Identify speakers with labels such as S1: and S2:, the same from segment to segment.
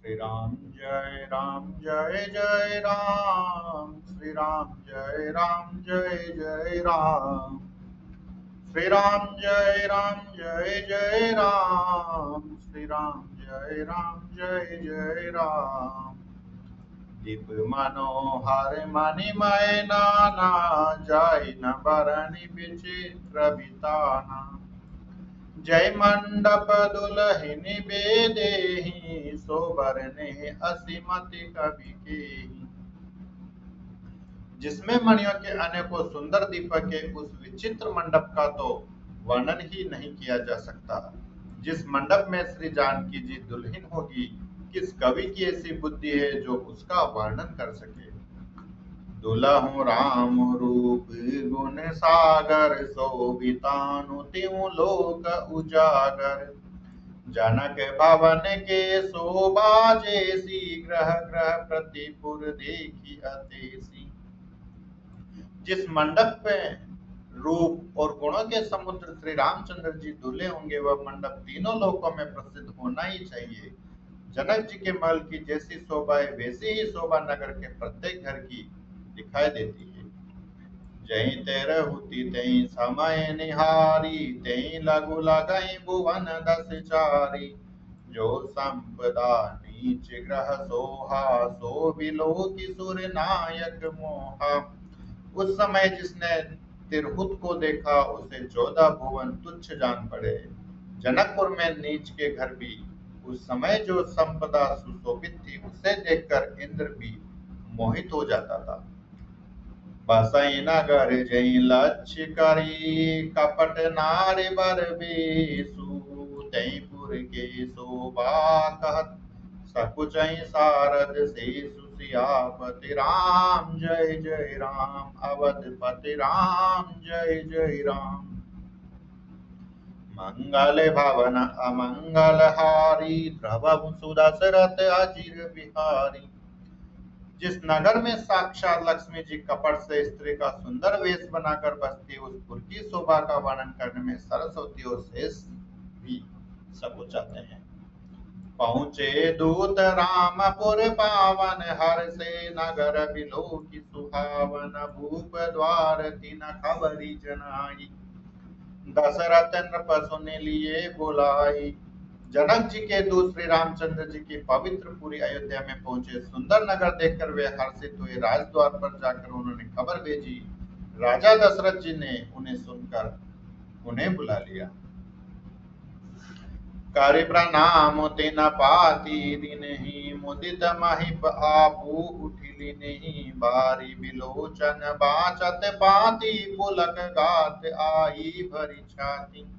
S1: राम जय जय राम, श्री राम जय राम जय जय राम, श्री राम जय जय राम, श्री राम जय जय राम। दीप मनोहर मणिमय नाना, जाय न बरनि विचित्र बिताना। जय मंडप दुलहिनी बेदेहि, सोबरने असीमति कवि केहि। जिसमें मणियों के अनेकों सुंदर दीपक के उस विचित्र मंडप का तो वर्णन ही नहीं किया जा सकता। जिस मंडप में श्री जानकी जी दुल्हन होगी, किस कवि की ऐसी बुद्धि है जो उसका वर्णन कर सके। दुलहु राम रूप गुण सागर, शोभितानु तिउ लोक उजागर। जनक भवन के शोभा जैसी, ग्रह ग्रह प्रतिपुर देखी अतेसी। जिस मंडप पे रूप और गुणों के समुद्र श्री रामचंद्र जी दूल्हे होंगे, वह मंडप तीनों लोकों में प्रसिद्ध होना ही चाहिए। जनक जी के महल की जैसी शोभा है, वैसी ही शोभा नगर के प्रत्येक घर की दिखाई देती है। जहीं तेरहुति तहीं समय निहारी, तहीं लघु लगई भुवन दस चारी। जो संपदा नीच ग्रह सोहा, सो बिलो किशोर नायक मोहा। उस समय जिसने तिरहुत को देखा, उसे 14 भुवन तुच्छ जान पड़े। जनकपुर में नीच के घर भी उस समय जो संपदा सुशोभित थी, उसे देखकर इंद्र भी मोहित हो जाता था। बसई नगर जई लक्ष्य करी, कपट नारी बर बेसु। तईपुर के शोभा कहत, सकुचई सारद शेषु। सियापति राम जय जय राम, अवधपति राम जय जय राम। मंगल भवन अमंगल हारी, द्रवहु सुदशरथ अचिर बिहारी। जिस नगर में साक्षात लक्ष्मी जी कपट से स्त्री का सुंदर वेश बनाकर बसती, उस पुर की शोभा का वर्णन करने में सरस्वती और शेष भी सकुचाते हैं। पहुँचे दूत रामपुर पावन, हर से नगर बिलो की सुहावन। भूप द्वार तीन खबरी जनाई, दशरथ नृप सुन लिए बुलाई। जनक जी के दूत श्री रामचंद्र जी की पवित्र पूरी अयोध्या में पहुंचे। सुंदर नगर देखकर वे हर्षित हुए। राजद्वार पर जाकर उन्होंने खबर भेजी। राजा दशरथ जी ने उन्हें सुनकर उन्हें बुला लिया। करि प्रणाम तिन पाती, दीनहि मुदित महिप आपू उठिलिनहि। बारी बिलोचन बाचत पाती, पुलक गात आई भरी छाती।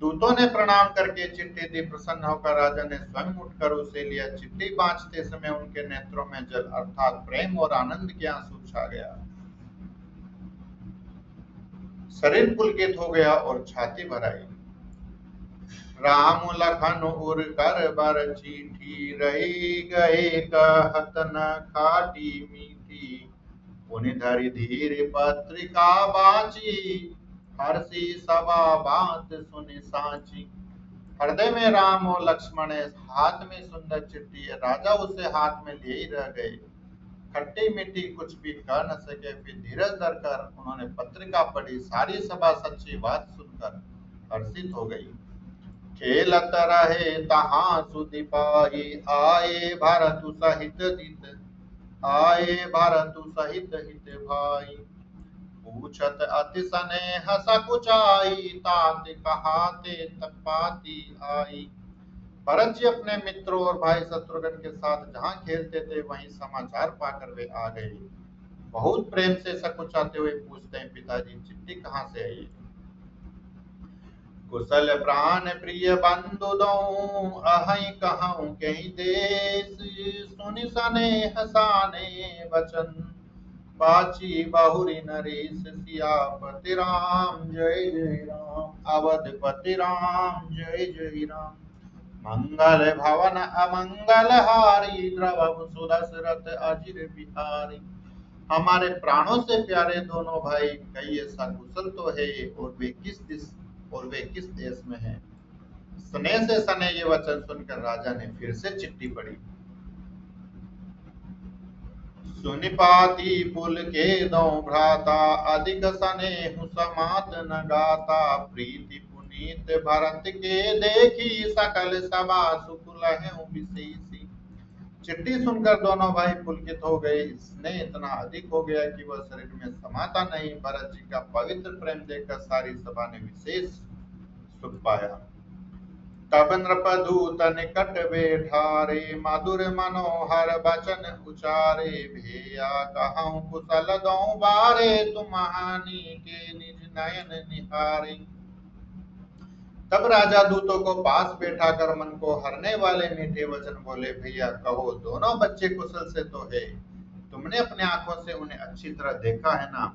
S1: दूतों ने प्रणाम करके चिट्ठी दी। प्रसन्न होकर राजा ने स्वयं उठकर उसे लिया। चिट्ठी बांचते समय उनके नेत्रों में जल अर्थात प्रेम और आनंद के आंसू छा गया। शरीर पुलकित हो गया और छाती भर आई। राम लखन उर कर बर चीठी, रही गए कहत न खाटी मीठी। पुनि धरि धीर पत्रिका बाची, हर्षि सभा बात सुनि साची। हृदय में राम और लक्ष्मण है, हाथ में सुंदर चिट्ठी है। राजा उसे हाथ में लिए ही रह गए। खट्टी मीठी कुछ भी कह न सके। फिर धीरज धरकर उन्होंने पत्रिका पढ़ी। सारी सभा सच्ची बात सुनकर हर्षित हो गई। खेलत रहे तहाँ सुधि पाई, आए भरतु सहित दित। आए भरतु सहित हित भाई, पूछत अति स्नेह सकुचाई। तात कहाते तपाती आई। भरत जी अपने मित्रों और भाई शत्रुघ्न के साथ जहाँ खेलते थे, वहीं समाचार पाकर वे आ गए। बहुत प्रेम से सकुचाते हुए पूछते हैं, पिताजी चिट्ठी कहाँ से आई? कुशल प्राण प्रिय बंधु दो, अहि कहूँ कहीं देश। सुनि स्नेह साने वचन, बाची बहुरी नरेश। सियापति राम जय जय राम, अवधपति राम जय जय राम। मंगल भवन अमंगल हारी, द्रवहु सुदशरथ अचिर बिहारी। हमारे प्राणों से प्यारे दोनों भाई कई ऐसा कुशल तो है, और वे किस देश में हैं? स्नेह से सने ये वचन सुनकर राजा ने फिर से चिट्ठी पढ़ी। सुनिपाती पुल के दो भ्राता, अधिक स्नेह समात न गाता। प्रीति पुनीत भरत के, देखी सकल सभा सुख लहु विशेषी। चिट्ठी सुनकर दोनों भाई पुलकित हो गए। स्नेह इतना अधिक हो गया कि वह शरीर में समाता नहीं। भरत जी का पवित्र प्रेम देखकर सारी सभा ने विशेष सुख पाया। तब नृपदूत निकट बैठारे, मधुर मनोहर वचन उचारे। भैया कहूँ कुशल दो बारे, तुम हानि के निज नयन निहारे। तब राजा दूतों को पास बैठा कर मन को हरने वाले मीठे वचन बोले। भैया कहो, दोनों बच्चे कुशल से तो है, तुमने अपने आंखों से उन्हें अच्छी तरह देखा है ना।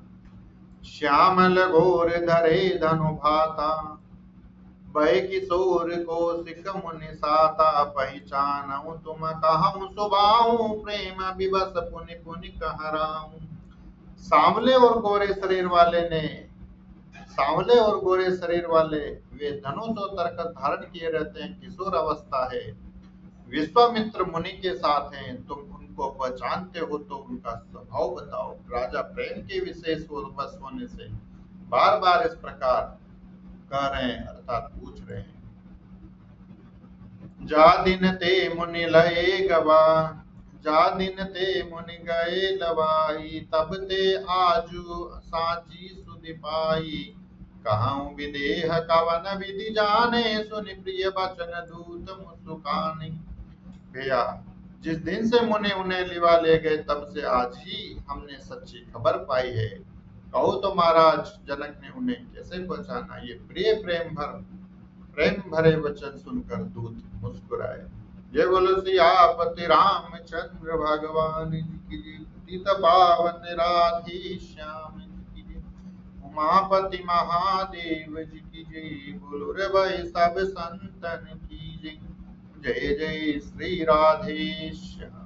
S1: श्यामल घोर धरे धनु भाता, भय किशोर को सिक मुनि साता। पहचानऊ तुम कहूँ सुबाऊ, प्रेम विवश पुनि पुनि कहराऊं। सांवले और गोरे शरीर वाले वे धनुष और तरकस धारण किए रहते हैं, किशोर अवस्था है, विश्वामित्र मुनि के साथ हैं। तुम उनको पहचानते हो तो उनका स्वभाव बताओ। राजा प्रेम के विशेष वश होने से बार बार इस प्रकार कह रहे हैं, अर्थात पूछ रहे हैं। जा दिन ते मुनि लए गवा, जा दिन ते मुनि गए लवाई। तब ते आजू साची सुधि पाई, कहूँ विदेह कवन विधि जाने। सुनि प्रिय वचन दूत मुस्कानी। भैया, जिस दिन से मुनि उन्हें लिवा ले गए, तब से आज ही हमने सच्ची खबर पाई है। कहो तो महाराज, जनक ने उन्हें कैसे पहचाना। ये प्रेम भरे वचन सुनकर दूत मुस्कुराए। जय बोलो सियापति रामचंद्र भगवान की जय। पतित पावन राधे श्याम जी की जय। उमापति महादेव जी की जय। बोलो रे भाई सब संतन की जय। जय जय श्री राधे श्याम।